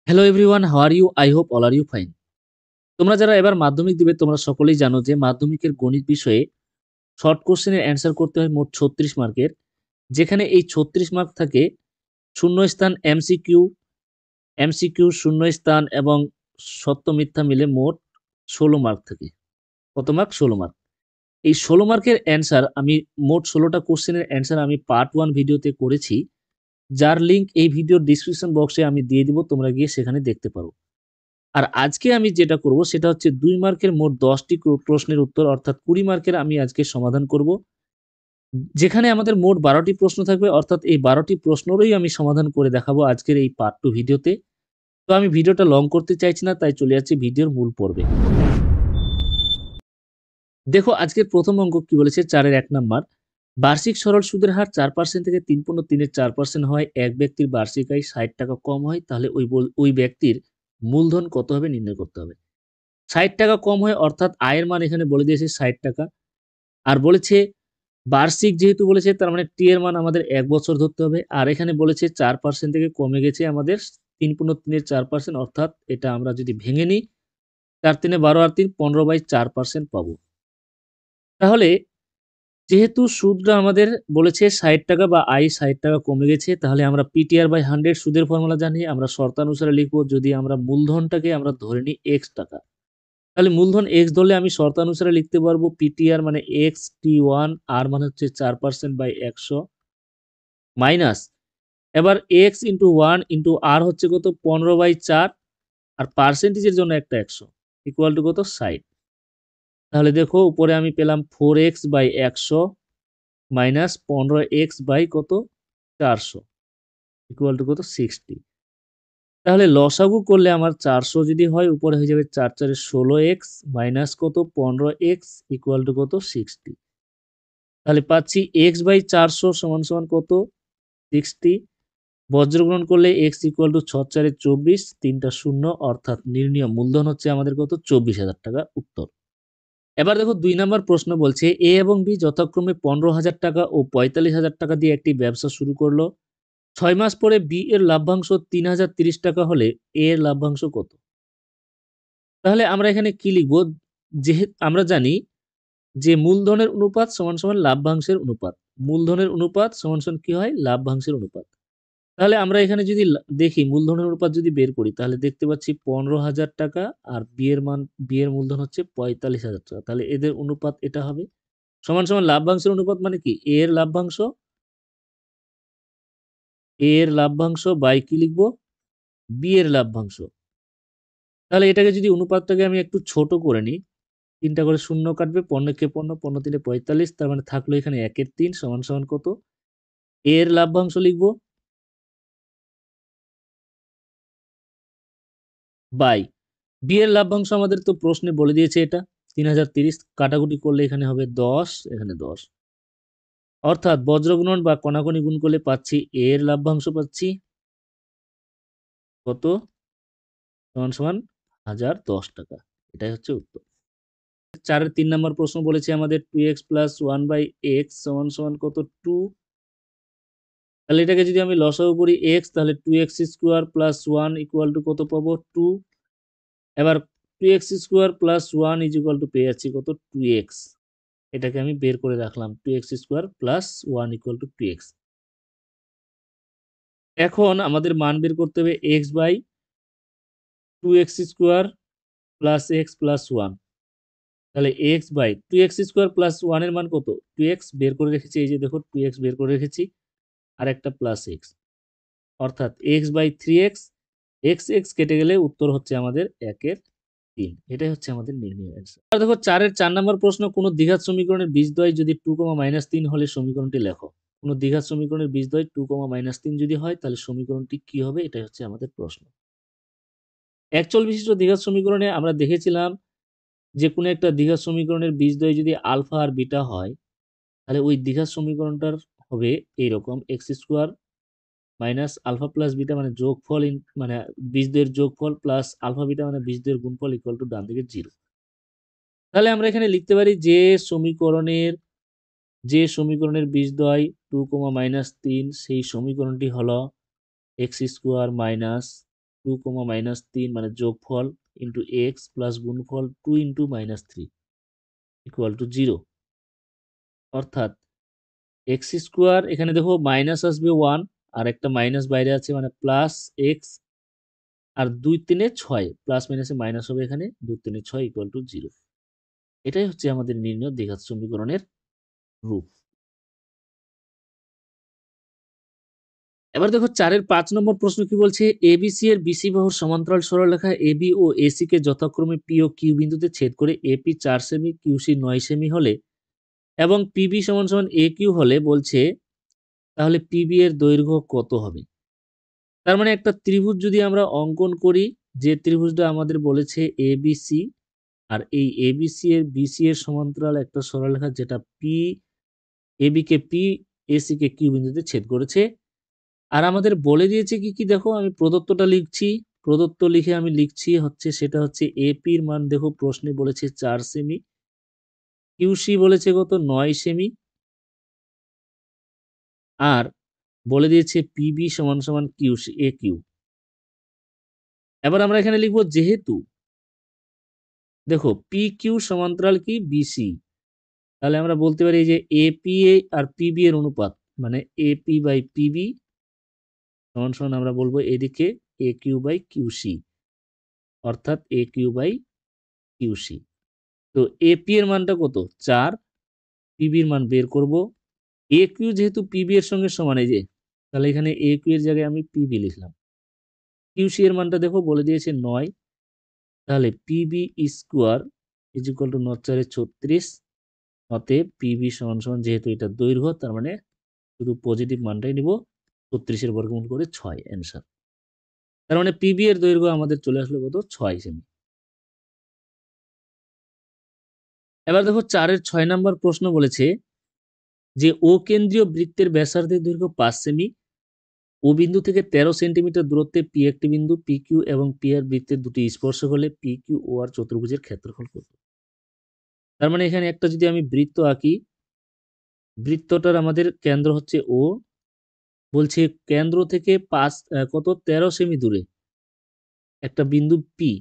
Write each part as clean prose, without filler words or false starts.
Hello everyone, how are you? I hope all are you fine. তোমরা যারা এবার মাধ্যমিক দিবে তোমরা সকলেই জানো যে মাধ্যমিকের গণিত বিষয়ে শর্ট কোশ্চেনের অ্যান্সার করতে হয় মোট 36 মার্কের, যেখানে এই 36 মার্ক থাকে শূন্যস্থান, এমসিকিউ শূন্যস্থান এবং সত্য মিথ্যা মিলে মোট 16 মার্ক থাকে। কত মার্ক? 16 মার্ক। এই 16 মার্কের অ্যান্সার আমি মোট 16টা কোশ্চেনের অ্যান্সার আমি পার্ট 1 ভিডিওতে করেছি, যার লিঙ্ক এই ভিডিওর ডিসক্রিপশন বক্সে আমি দিয়ে দিব, তোমরা গিয়ে সেখানে দেখতে পারো। আর আজকে আমি যেটা করব সেটা হচ্ছে 2 মার্কের মোট 10টি প্রশ্নের উত্তর, অর্থাৎ 20 মার্কের আমি আজকে সমাধান করব। যেখানে আমাদের মোট 12টি প্রশ্ন থাকবে, অর্থাৎ এই 12টি প্রশ্নেরই আমি সমাধান করে দেখাবো আজকের এই পার্ট 2 ভিডিওতে। তো আমি ভিডিওটা লং করতে চাইছি না, তাই চলে যাচ্ছি ভিডিওর মূল পর্বে। দেখো আজকের প্রথম অঙ্ক কি বলেছে, 4 এর 1 নাম্বার। বার্ষিক সরল সুদের হার 4% থেকে 3.3 এর 4% হয়, এক ব্যক্তির বার্ষিক আয় 60 টাকা কম হয়, তাহলে ওই ব্যক্তির মূলধন কত হবে নির্ণয় করতে হবে। 60 টাকা কম হয় অর্থাৎ আয়ের মান এখানে বলে দিয়েছে 60 টাকা। আর বলেছে বার্ষিক, যেহেতু বলেছে তার মানে টি এর মান আমাদের 1 বছর ধরতে হবে। আর এখানে বলেছে 4% থেকে কমে গেছে আমাদের 3.3 এর 4%, অর্থাৎ এটা আমরা যদি ভেঙে নিই 4 3 12 আর 3 15/4% পাবো। তাহলে যেহেতু সুদটা আমাদের বলেছে 60 টাকা বা আয় 60 টাকা কমে গেছে, তাহলে আমরা PTR/100 সুদের ফর্মুলা জানি, আমরা শর্তানুসারে লিখব। যদি আমরা মূলধনটাকে আমরা ধরে নিই x টাকা, তাহলে মূলধন x ধরলে আমি শর্তানুসারে লিখতে পারবো পিটিআর মানে এক্স টি ওয়ান, আর মানে হচ্ছে 4%/100 মাইনাস, এবার এক্স ইন্টু ওয়ান ইন্টু আর হচ্ছে কত 15/4, আর পার্সেন্টেজের জন্য একটা 100 ইকুয়াল টু কত 60। তাহলে দেখো উপরে আমি পেলাম 4x/100 মাইনাস 15x কত 400 ইকুয়াল টু কত 60। তাহলে লসাগু করলে আমার 400 যদি হয়, উপরে হয়ে যাবে 4 4 16x মাইনাস কত 15x ইকুয়াল টু কত 60। তাহলে পাচ্ছি x/400 সমান সমান কত 60। বজ্রগ্রহণ করলে x ইকুয়াল টু 6 4 24, 3টা শূন্য, অর্থাৎ নির্ণীয় মূলধন হচ্ছে আমাদের কত 24,000 টাকা। উত্তর। এবার দেখো 2 নম্বর প্রশ্ন বলছে এ এবং বি যথাক্রমে 15,000 টাকা ও 45,000 টাকা দিয়ে একটি ব্যবসা শুরু করলো। 6 মাস পরে বি এর লভ্যাংশ 3,030 টাকা হলে এ এর লভ্যাংশ কত? তাহলে আমরা এখানে কি লিখবো? যেহেতু আমরা জানি যে মূলধনের অনুপাত সমান সমান লাভ্যাংশের অনুপাত। মূলধনের অনুপাত সমান সমান কি হয়? লাভ্যাংশের অনুপাত। তাহলে আমরা এখানে যদি দেখি মূলধনের অনুপাত যদি বের করি, তাহলে দেখতে পাচ্ছি 15,000 টাকা আর বি এর মূলধন হচ্ছে 45,000 টাকা। তাহলে এদের অনুপাত এটা হবে সমান সমান লাভ্যাংশের অনুপাত মানে কি? এ এর লভ্যাংশ বাই কি লিখবো? বি এর লভ্যাংশ। তাহলে এটাকে যদি অনুপাতটাকে আমি একটু ছোট করে নিই, 3টা করে শূন্য কাটবে, 15 কে 15, 15 3 45, তার মানে থাকলো এখানে 1 এর 3 সমান সমান কত? এ এর লভ্যাংশ লিখবো বাই বি এর লভ্যাংশ, আমাদের তো প্রশ্নে বলে দিয়েছে এটা 3,030, কাটাকুটি করলে এখানে হবে 10, এখানে 10, অর্থাৎ বজ্রগুণন বা কণাকণি গুণ করলে পাচ্ছি এ এর লভ্যাংশ পাচ্ছি কত সমান সমান 1,010 টাকা। এটাই হচ্ছে উত্তর। 4 এর 3 নম্বর প্রশ্ন বলেছে আমাদের 2x প্লাস 1/x সমান সমান কত 2। তাহলে এটাকে যদি আমি লসাগু করি x, তাহলে 2x square plus 1 equal to কত পাবো 2। এবার 2x square plus 1 is equal to পেয়ে যাচ্ছি কত 2x। এটাকে আমি বের করে রাখলাম 2x square plus 1 equal to 2x। এখন আমাদের মান বের করতে হবে x by 2x square plus x plus 1। তাহলে x by 2x square plus 1 এর মান কত 2x বের করে রেখেছি, এই যে দেখো 2x বের করে রেখেছি, আর একটা প্লাস x, অর্থাৎ x বাই 3x, x কেটে গেলে উত্তর হচ্ছে আমাদের 1 এর 3। এটাই হচ্ছে আমাদের নির্ণয় অ্যান্সার। আর দেখো 4 এর 4 নম্বর প্রশ্ন, কোন দ্বিঘাত সমীকরণের বীজদ্বয় যদি 2, -3 হলে সমীকরণটি লেখো। কোন দ্বিঘাত সমীকরণের বীজদ্বয় 2, -3 যদি হয় তাহলে সমীকরণটি কি হবে, এটাই হচ্ছে আমাদের প্রশ্ন। একচল বিশিষ্ট দ্বিঘাত সমীকরণে আমরা দেখেছিলাম যে কোনো একটা দ্বিঘাত সমীকরণের বীজদ্বয় যদি আলফা আর বিটা হয়, তাহলে ওই দ্বিঘাত সমীকরণটার হবে এইরকম x square minus alpha plus beta মানে যোগফল মানে বীজদ্বয়ের যোগফল প্লাস আলফা বিটা মানে বীজদ্বয়ের গুণফল ইকুয়াল টু ডান দিকে 0। তাহলে আমরা এখানে লিখতে পারি যে সমীকরণের বীজদ্বয় 2, -3, সেই সমীকরণটি হলো এক্স স্কোয়ার মাইনাস 2, মানে যোগফল ইন্টু এক্স প্লাস গুণফল 2 ইন্টু -3 ইকুয়াল টু 0। অর্থাৎ এক্স স্কোয়ার, এখানে দেখো মাইনাস আসবে 1 আর একটা মাইনাস বাইরে আছে মানে প্লাস এক্স, আর 2 3 6 প্লাস মাইনাসে মাইনাস হবে, এখানে 2 3 6 ইকুয়াল টু 0। এটাই হচ্ছে আমাদের নির্ণয় দ্বিঘাত সমীকরণের রূপ। এবার দেখো 4-এর 5 নম্বর প্রশ্ন কি বলছে, এবিসি এর বিসি বাহুর সমান্তরাল সরলরেখা এবি ও এসি কে যথাক্রমে পি ও কিউ বিন্দুতে ছেদ করে এপি 4 সেমি, কিউসি 9 সেমি হলে এবং পিবি সমান সমান এ কিউ হলে বলছে তাহলে পিবি এর দৈর্ঘ্য কত হবে। তার মানে একটা ত্রিভুজ যদি আমরা অঙ্কন করি, যে ত্রিভুজটা আমাদের বলেছে এবিসি, আর এই এবিসি এর বিসি এর সমান্তরাল একটা সরলরেখা যেটা পি এবি কে পি, এসি কে কিউ বিন্দুতে ছেদ করেছে। আর আমাদের বলে দিয়েছে কি কি, দেখো আমি প্রদত্তটা লিখছি, প্রদত্ত লিখে আমি লিখছি হচ্ছে সেটা হচ্ছে এপির মান দেখো প্রশ্নে বলেছে 4 সেমি, কিউসি বলেছে কত 9 সেমি, আর বলে দিয়েছে পিবি সমান সমান কিউসি এ কিউ। এবার আমরা এখানে লিখবো যেহেতু দেখো পি কিউ সমান্তরাল কি বিসি, তাহলে আমরা বলতে পারি যে এপি আর পিবি এর অনুপাত মানে এপি বাই পিবি সমান সমান আমরা বলবো এদিকে এ কিউ বাই কিউসি, অর্থাৎ এ কিউ বাই কিউসি। তো এপি এর মানটা কত 4, পিবি এর মান বের করব। এ কিউ যেহেতু পিবি এর সঙ্গে সমান, এই যে তাহলে এখানে এ কিউ এর জায়গায় আমি পিবি লিখলাম। কিউসি এর মানটা দেখো বলে দিয়েছে 9, তাহলে PB square is equal to 9 4 36, অতএব পিবি সমান সমান যেহেতু এটা দৈর্ঘ্য তার মানে শুধু পজিটিভ মানটাই নিব, 36 এর বর্গমূল করে 6 অ্যান্সার। তার মানে পিবি এর দৈর্ঘ্য আমাদের চলে আসলো কত 6 সেমি। এবার দেখো 4-এর 6 নম্বর প্রশ্ন বলেছে যে ও কেন্দ্রীয় বৃত্তের ব্যাসার্ধের দৈর্ঘ্য 5 সেমি, ও বিন্দু থেকে 13 সেন্টিমিটার দূরত্বে পি একটি বিন্দু, পি কিউ এবং পি আর বৃত্তের দুটি স্পর্শক হলে পি কিউ ও আর চতুর্ভুজের ক্ষেত্রফল কত। তার মানে এখানে একটা যদি আমি বৃত্ত আঁকি, বৃত্তটার আমাদের কেন্দ্র হচ্ছে ও, বলছে কেন্দ্র থেকে 13 সেমি দূরে একটা বিন্দু পি,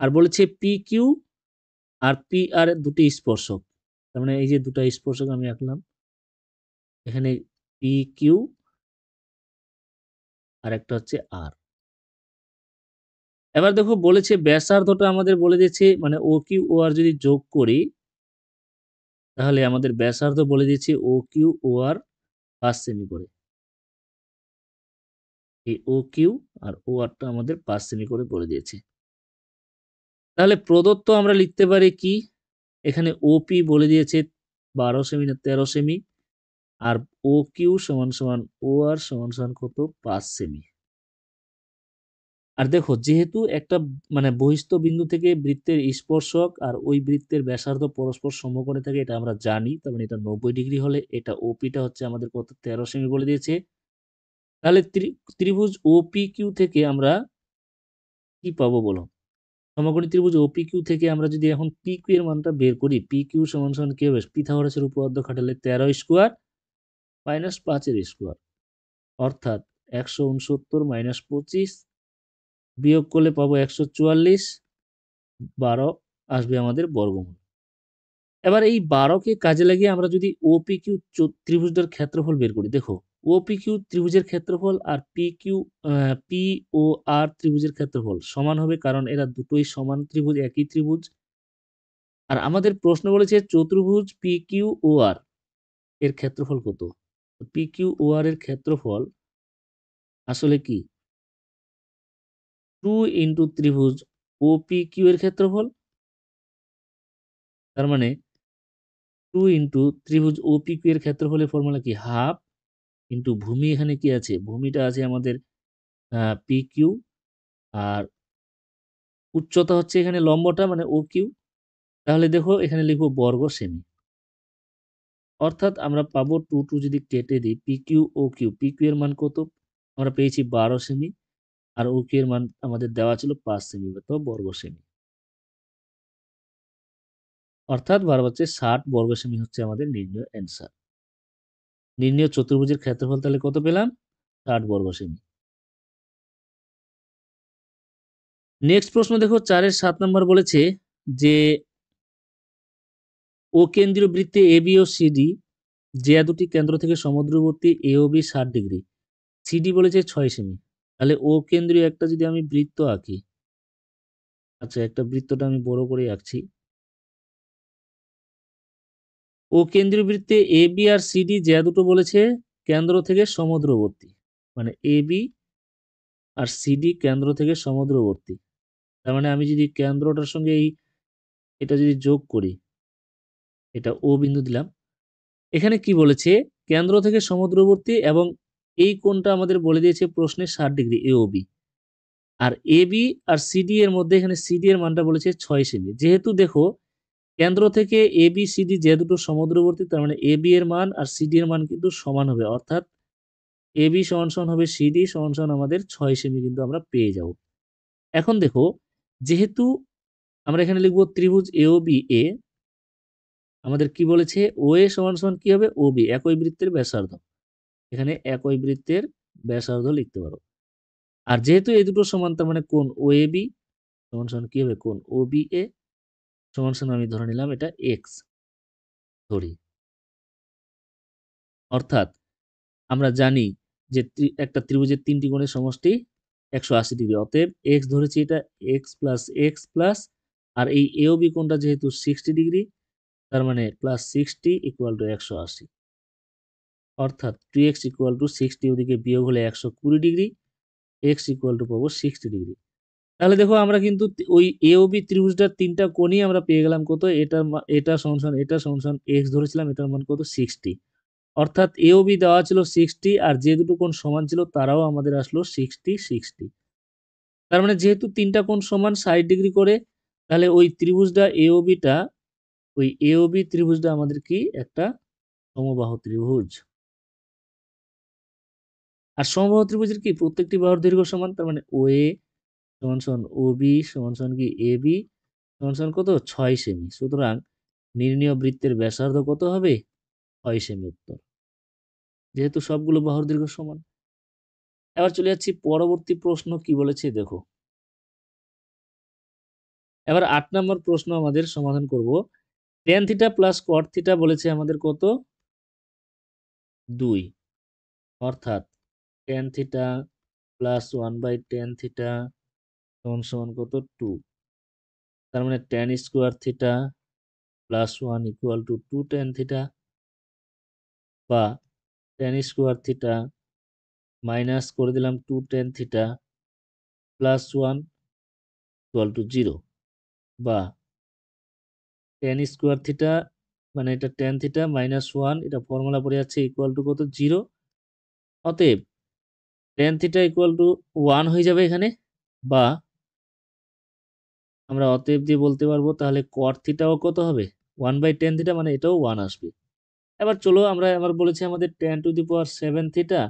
আর বলেছে P Q R P R দুটি স্পর্শক। তার মানে এই যে দুটা স্পর্শক আমি আঁকলাম, এখানে পি কিউ আর একটা হচ্ছে আর। এবার দেখো বলেছে ব্যাসার্ধটা আমাদের বলে দিয়েছে মানে ও কিউ ও আর যদি যোগ করি তাহলে আমাদের ব্যাসার্ধ বলে দিয়েছে ও কিউ ও আর 5 সেমি করে। এই ও কিউ আর ও আরটা আমাদের 5 সেমি করে বলে দিয়েছে। তাহলে প্রদত্ত আমরা লিখতে পারি কি, এখানে ওপি বলে দিয়েছে 12 সেমি না 13 সেমি, আর ও কিউ সমান সমান ও আর সমান সমান কত 5 সেমি। আর দেখো যেহেতু একটা মানে বহিস্থ বিন্দু থেকে বৃত্তের স্পর্শক আর ওই বৃত্তের ব্যাসার্ধ পরস্পর সমকোণে থাকে এটা আমরা জানি, তার মানে এটা 90 ডিগ্রি হলে এটা ওপিটা হচ্ছে আমাদের কত 13 সেমি বলে দিয়েছে। তাহলে ত্রিভুজ ওপি কিউ থেকে আমরা কি পাবো বলো, সমকোণী ত্রিভুজ ওপি কিউ থেকে আমরা যদি এখন পি কিউ এর মানটা বের করি, পি কিউ সমান সমান কি হবে, পিথাগোরাসের উপপাদ্য খাটালে 13 স্কোয়ার মাইনাস 5 এর স্কোয়ার, অর্থাৎ 169 মাইনাস 25 বিয়োগ করলে পাবো 144, 12 আসবে আমাদের বর্গমূল। এবার এই 12কে কাজে লাগিয়ে আমরা যদি ওপি কিউ ত্রিভুজটার ক্ষেত্রফল বের করি, দেখো ওপি কিউ ত্রিভুজের ক্ষেত্রফল আর পি ও আর ত্রিভুজের ক্ষেত্রফল সমান হবে, কারণ এরা দুটোই সমান ত্রিভুজ, একই ত্রিভুজ। আর আমাদের প্রশ্ন বলেছে চতুর্ভুজ পি কিউ ও আর এর ক্ষেত্রফল কত। পি কিউ ও আর এর ক্ষেত্রফল আসলে কি 2 ইন্টু ত্রিভুজ ও পি কিউ এর ক্ষেত্রফল, তার মানে 2 ইন্টু ত্রিভুজ ও পি কিউ এর ক্ষেত্রফলের ফর্মুলা কি হাফ ইন্টু ভূমি, এখানে কি আছে ভূমিটা আছে আমাদের পি কিউ, আর উচ্চতা হচ্ছে এখানে লম্বটা মানে ও কিউ। তাহলে দেখো এখানে লিখবো বর্গ সেমি, অর্থাৎ আমরা পাবো 2 যদি কেটে দিই P Q O Q, P Q এর মান কত আমরা পেয়েছি 12 সেমি, আর ও কিউ এর মান আমাদের দেওয়া ছিল 5 সেমি, তো বর্গ সেমি, অর্থাৎ 12/60 বর্গ সেমি হচ্ছে আমাদের নির্ণয় অ্যান্সার। নির্ণয় চতুর্ভুজের ক্ষেত্রফল তাহলে কত পেলাম 60 বর্গ সেমি। নেক্সট প্রশ্ন দেখো 4-এর 7 নাম্বার বলেছে যে ও কেন্দ্রীয় বৃত্তে এবি ও সিডি যে দুটি কেন্দ্র থেকে সমুদ্রবর্তী এ ও বি 60 ডিগ্রি, সিডি বলেছে 6 সেমি। তাহলে ও কেন্দ্রীয় একটা যদি আমি বৃত্ত আঁকি, আচ্ছা একটা বৃত্তটা আমি বড় করে আঁকছি। ও কেন্দ্রীয় বৃত্তে এ বি আর সিডি যে দুটো বলেছে কেন্দ্র থেকে সমুদ্রবর্তী, মানে এ বি আর সিডি কেন্দ্র থেকে সমুদ্রবর্তী। তার মানে আমি যদি কেন্দ্রটার সঙ্গে এটা যদি যোগ করি, এটা ও বিন্দু দিলাম। এখানে কি বলেছে কেন্দ্র থেকে সমুদ্রবর্তী এবং এই কোণটা আমাদের বলে দিয়েছে প্রশ্নে 60 degree A O B. R A B R CD এর মধ্যে এখানে সিডি এর মানটা বলেছে 6 সেমি। যেহেতু দেখো কেন্দ্র থেকে এ বি সিডি যে দুটো সমুদ্রবর্তী, তার মানে এ বি এর মান আর সিডি এর মান কিন্তু সমান হবে, অর্থাৎ এ বি সমান সমান হবে সিডি সমান সমান আমাদের 6 সেমি কিন্তু আমরা পেয়ে যাব। এখন দেখো যেহেতু আমরা এখানে লিখবো ত্রিভুজ এ ও বি এ, আমাদের কি বলেছে ও এ সমান সমান কি হবে ও বি, একই বৃত্তের ব্যাসার্ধ। এখানে একই বৃত্তের ব্যাসার্ধ লিখতে পারো। আর যেহেতু এই দুটো সমান তার মানে কোণ ও এ বি সমান সমান কি হবে কোণ ও বি এ সমান সমান আমি ধরে নিলাম এটা এক্স ধরি। অর্থাৎ আমরা জানি যে একটা ত্রিভুজের 3টি কোণের সমষ্টি 180 ডিগ্রি, অতএব এক্স ধরেছি এটা এক্স প্লাস এক্স প্লাস, আর এই এ ও বি কোণটা যেহেতু 60 ডিগ্রি তার মানে প্লাস 60 ইকুয়াল টু 180। অর্থাৎ 2x ইকুয়াল টু 60, ওদিকে বিয়োগ হলে 120 ডিগ্রি, x ইকুয়াল টু পাবো 60 ডিগ্রি। তাহলে দেখো আমরা কিন্তু ওই এ ও বি ত্রিভুজটার 3টা কোণই আমরা পেয়ে গেলাম কত, এটা সমান সমান এটা সমান সমান এক্স ধরেছিলাম, এটার মান কত 60। অর্থাৎ এ ও বি দেওয়া ছিল 60 আর যে দুটো কোণ সমান ছিল তারাও আমাদের আসলো 60 60। তার মানে যেহেতু 3টা কোণ সমান 60 ডিগ্রি করে, তাহলে ওই ত্রিভুজটা এ ও বিটা, ওই এ ও বি ত্রিভুজটা আমাদের কি একটা সমবাহু ত্রিভুজ। আর সমবাহু ত্রিভুজের কি প্রত্যেকটি বাহুর দৈর্ঘ্য সমান, তার মানে ও এ সমান সমান ও বি সমান সমান কি এ বি সমান সমান কত 6 সেমি। সুতরাং নির্ণীয় বৃত্তের ব্যাসার্ধ কত হবে 6 সেমি উত্তর, যেহেতু সবগুলো বাহুর দৈর্ঘ্য সমান। এবার চলে যাচ্ছি পরবর্তী প্রশ্ন কি বলেছে দেখো। এবার 8 নম্বর প্রশ্ন আমাদের সমাধান করব। tan theta plus cot theta বলেছে আমাদের কত 2, অর্থাৎ tan theta plus 1/tan theta সমান সমান কত 2। তার মানে tan square theta plus 1 equal to 2 tan theta, বা tan স্কোয়ার থিটা মাইনাস করে দিলাম 2 tan theta plus 1 equal to 0, বা tan স্কোয়ার থিটা মানে এটা tan থিটা মাইনাস 1, এটা ফর্মুলা পড়ে যাচ্ছে ইকুয়াল টু কত 0। অতএব tan থিটা ইকুয়াল টু 1 হয়ে যাবে এখানে, বা আমরা অতএব দিয়ে বলতে পারবো তাহলে cot থিটাও কত হবে 1/tan থিটা, মানে এটাও 1 আসবে। এবার চলো আমরা এবার বলেছি আমাদের tan to the power 7 theta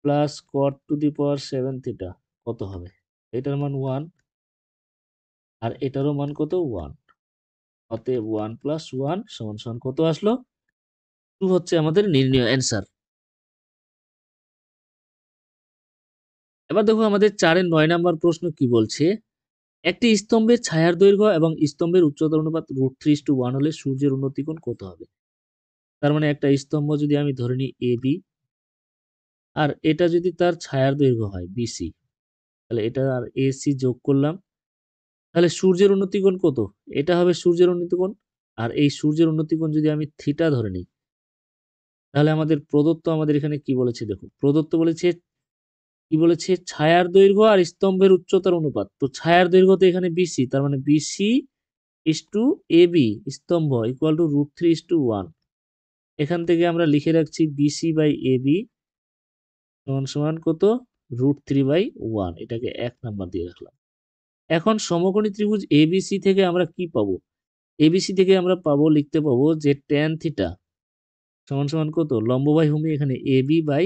plus cot to the power 7 theta কত হবে, এটার মান 1 আর এটারও মান কত 1। অতএব 1 প্লাস 1 সমান সমান কত আসলো 2 হচ্ছে আমাদের নির্ণয় অ্যান্সার। এবার দেখো আমাদের 4-এর 9 নাম্বার প্রশ্ন কি বলছে, একটি স্তম্ভের ছায়ার দৈর্ঘ্য এবং স্তম্ভের উচ্চতার অনুপাত √3:1 হলে সূর্যের উন্নতিকোণ কত হবে। তার মানে একটা স্তম্ভ যদি আমি ধরে নিই এ বি, আর এটা যদি তার ছায়ার দৈর্ঘ্য হয় বিসি, তাহলে এটা আর এসি যোগ করলাম, তাহলে সূর্যের উন্নতিকোণ কত, এটা হবে সূর্যের উন্নতিকোণ। আর এই সূর্যের উন্নতিকোণ যদি আমি থিটা ধরে নিই, তাহলে আমাদের প্রদত্ত আমাদের এখানে কি বলেছে দেখো, প্রদত্ত বলেছে কি বলেছে ছায়ার দৈর্ঘ্য আর স্তম্ভের উচ্চতার অনুপাত। তো ছায়ার দৈর্ঘ্য তো এখানে বিসি, তার মানে BC is to A B স্তম্ভ ইকুয়াল টু √3:1। এখান থেকে আমরা লিখে রাখছি বিসি বাই এ বি সমান সমান কত √3/1, এটাকে 1 নাম্বার দিয়ে রাখলাম। এখন সমকোণী ত্রিভুজ এবিসি থেকে আমরা কি পাবো, এবিসি থেকে আমরা পাবো লিখতে পাবো যে tan থিটা সমান সমান কত লম্ব বাই ভূমি এখানে এবি বাই,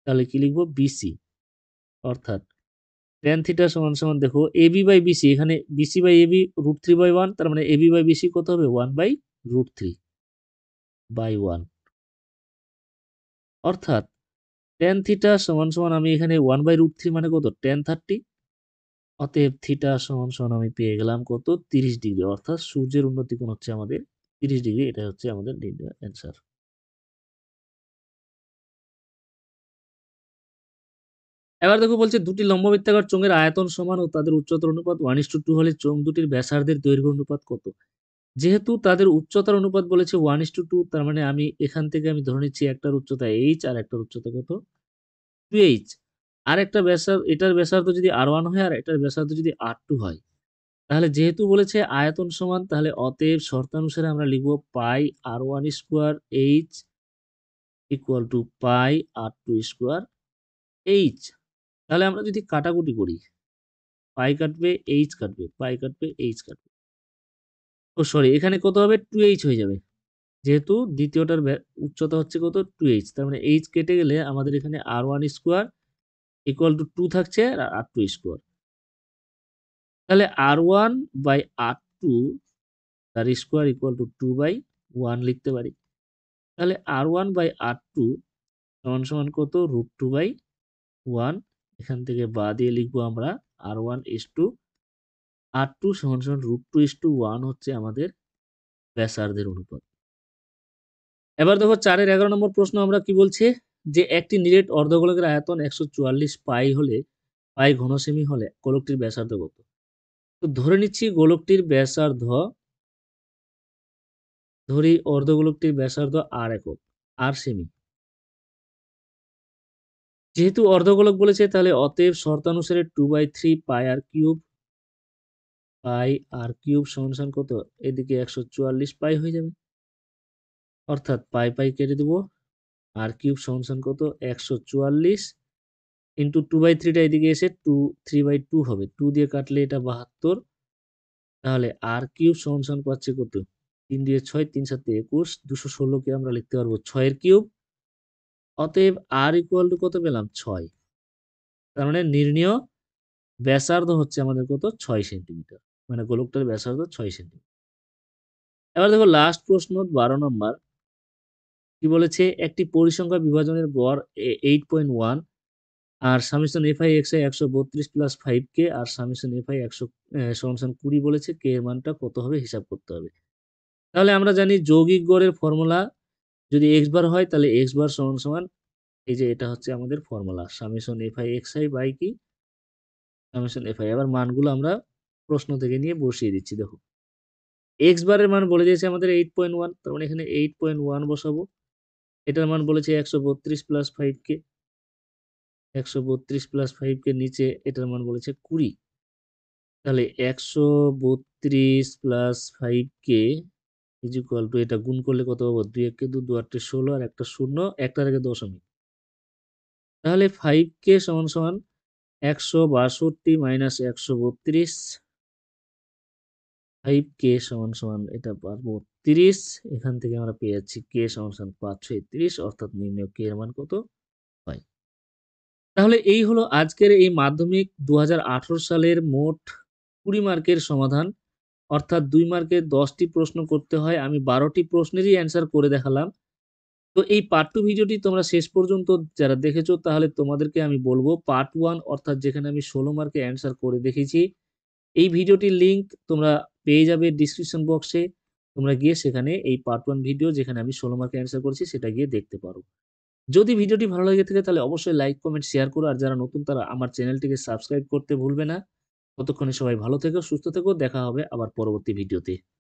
তাহলে কি লিখবো বিসি, অর্থাৎ tan থিটা সমান সমান দেখো এবি বাই বিসি, এখানে বিসি বাই এবি √3/1, তার মানে এবি বাই বিসি কত হবে 1/√3/1, অর্থাৎ tan থিটা সমান সমান আমি এখানে 1/√3 মানে কত tan 30, অতএব থিটা সমান সমান আমি পেয়ে গেলাম কত 30 ডিগ্রি, অর্থাৎ সূর্যের উন্নতি কোণ হচ্ছে আমাদের 30 ডিগ্রি। এটা হচ্ছে আমাদের অ্যান্সার। এবার দেখো বলছে দুটি লম্ববৃত্তাকার চোঙের আয়তন সমান ও তাদের উচ্চতার অনুপাত 1:2 হলে চোঙ দুটির ব্যাসার্ধের দৈর্ঘ্য অনুপাত কত? যেহেতু তাদের উচ্চতার অনুপাত বলেছে 1:2, তার মানে আমি এখান থেকে আমি ধরে নিচ্ছি একটার উচ্চতা h আর একটার উচ্চতা কত 2h। আর একটা এটার ব্যাসার্ধ যদি r1 হয় আর এটার ব্যাসার্ধ যদি r2 হয়, তাহলে যেহেতু বলেছে আয়তন সমান, তাহলে অতএব শর্তানুসারে আমরা লিখব পাই r1 square h equal to pi r2 square h। তাহলে আমরা যদি কাটাকুটি করি, পাই কাটবে h কাটবে, পাই কাটবে h কাটবে, ও সরি এখানে কত হবে 2h হয়ে যাবে, যেহেতু দ্বিতীয়টার উচ্চতা হচ্ছে কত 2h, তার মানে h কেটে গেলে আমাদের এখানে r1 স্কোয়ার ইকুয়াল টু 2 থাকছে আর r2 স্কোয়ার। তাহলে r1 বাই r2 তার স্কোয়ার ইকুয়াল টু 2/1 লিখতে পারি। তাহলে r1 বাই r2 সমান সমান কত √2/1। এখান থেকে বা দিয়ে লিখবো আমরা r1 ইসটু r2 সমান সমান √2:1 হচ্ছে আমাদের ব্যাসার্ধের অনুপাত। এবার দেখো 4-এর 11 নম্বর প্রশ্ন আমরা কি বলছে, যে একটি নিরেট অর্ধগোলকের আয়তন 144 পাই হলে, পাই ঘন সেমি হলে গোলকটির ব্যাসার্ধ কত? তো ধরে নিচ্ছি গোলকটির ব্যাসার্ধ, ধরি অর্ধগোলকটির ব্যাসার্ধ r একক, r সেমি। যেহেতু অর্ধগোলক বলেছে, তাহলে অতএব শর্তানুসারে 2/3 পাই আর কিউব, পাই আর কিউব সমান সমান কত, এদিকে 144 পাই হয়ে যাবে, অর্থাৎ পাই পাই কেটে দেবো, আর কিউব সমান সমান কত 144 ইন্টু 2/3টা এদিকে এসে 3/2 হবে, 2 দিয়ে কাটলে এটা 72। তাহলে আর কিউব সমান সমান পাচ্ছে কত 3 দিয়ে 6, 3 7 21, 216কে আমরা লিখতে পারবো 6 এর কিউব। অতএব আর ইকুয়াল টু কত পেলাম 6। তার মানে নির্ণীয় ব্যাসার্ধ হচ্ছে আমাদের কত 6 সেন্টিমিটার, মানে গোলকটার ব্যাসার্ধ 6 সেন্টিমিটার। এবার দেখো লাস্ট প্রশ্ন 12 নম্বর কি বলেছে, একটি পরিসংখ্যা বিভাজনের গড় 8.1 আর summation FI xi 132 plus 5k আর সামেশন এফআই 100 সমান 20 বলেছে, কে এর মানটা কত হবে হিসাব করতে হবে। তাহলে আমরা জানি যৌগিক গড়ের ফর্মুলা যদি এক্স বার হয় তাহলে এক্স বার সমান সমান, এই যে এটা হচ্ছে আমাদের formula summation FI x i by কি সামেশন এফআই। এবার মানগুলো আমরা প্রশ্ন থেকে নিয়ে বসিয়ে দিচ্ছি। দেখো এক্স বারের মান বলে দিয়েছে আমাদের 8.1, তার মানে এখানে 8.1 বসাবো। এটার মান বলেছে 132 প্লাস 5k, 132 প্লাস 5k নিচে এটার মান বলেছে 20। তাহলে 132 plus 5k is equal to, এটা গুণ করলে কত পাবো 2 1 2 2 8 16 আর একটা শূন্য, একটার আগে দশমিক। তাহলে 5k সমান সমান 162 মাইনাস 132, 5k সমান সমান এটা পারবো 30, এখান থেকে আমরা পেয়ে যাচ্ছি k সমান সমান 530, অর্থাৎ নির্ণয় k এর মান কত হয়। তাহলে এই হলো আজকের এই মাধ্যমিক 2018 সালের মোট 20 মার্কের সমাধান, অর্থাৎ 2 মার্কের 10টি প্রশ্ন করতে হয়, আমি 12টি প্রশ্নেরই অ্যান্সার করে দেখালাম। তো এই পার্ট 2 ভিডিওটি তোমরা শেষ পর্যন্ত যারা দেখেছো, তাহলে তোমাদেরকে আমি বলবো পার্ট 1 অর্থাৎ যেখানে আমি 16 মার্কে অ্যান্সার করে দেখিয়েছি, এই ভিডিওটির লিংক তোমরা পেয়ে যাবে ডিসক্রিপশন বক্সে। তোমরা গিয়ে সেখানে এই পার্ট 1 ভিডিও যেখানে আমি 16 মার্কে অ্যান্সার করেছি সেটা গিয়ে দেখতে পারো। যদি ভিডিওটি ভালো লেগে থাকে তাহলে অবশ্যই লাইক কমেন্ট শেয়ার করো, আর যারা নতুন তারা আমার চ্যানেলটিকে সাবস্ক্রাইব করতে ভুলবে না। ততক্ষণে সবাই ভালো থেকো, সুস্থ থেকো, দেখা হবে আবার পরবর্তী ভিডিওতে।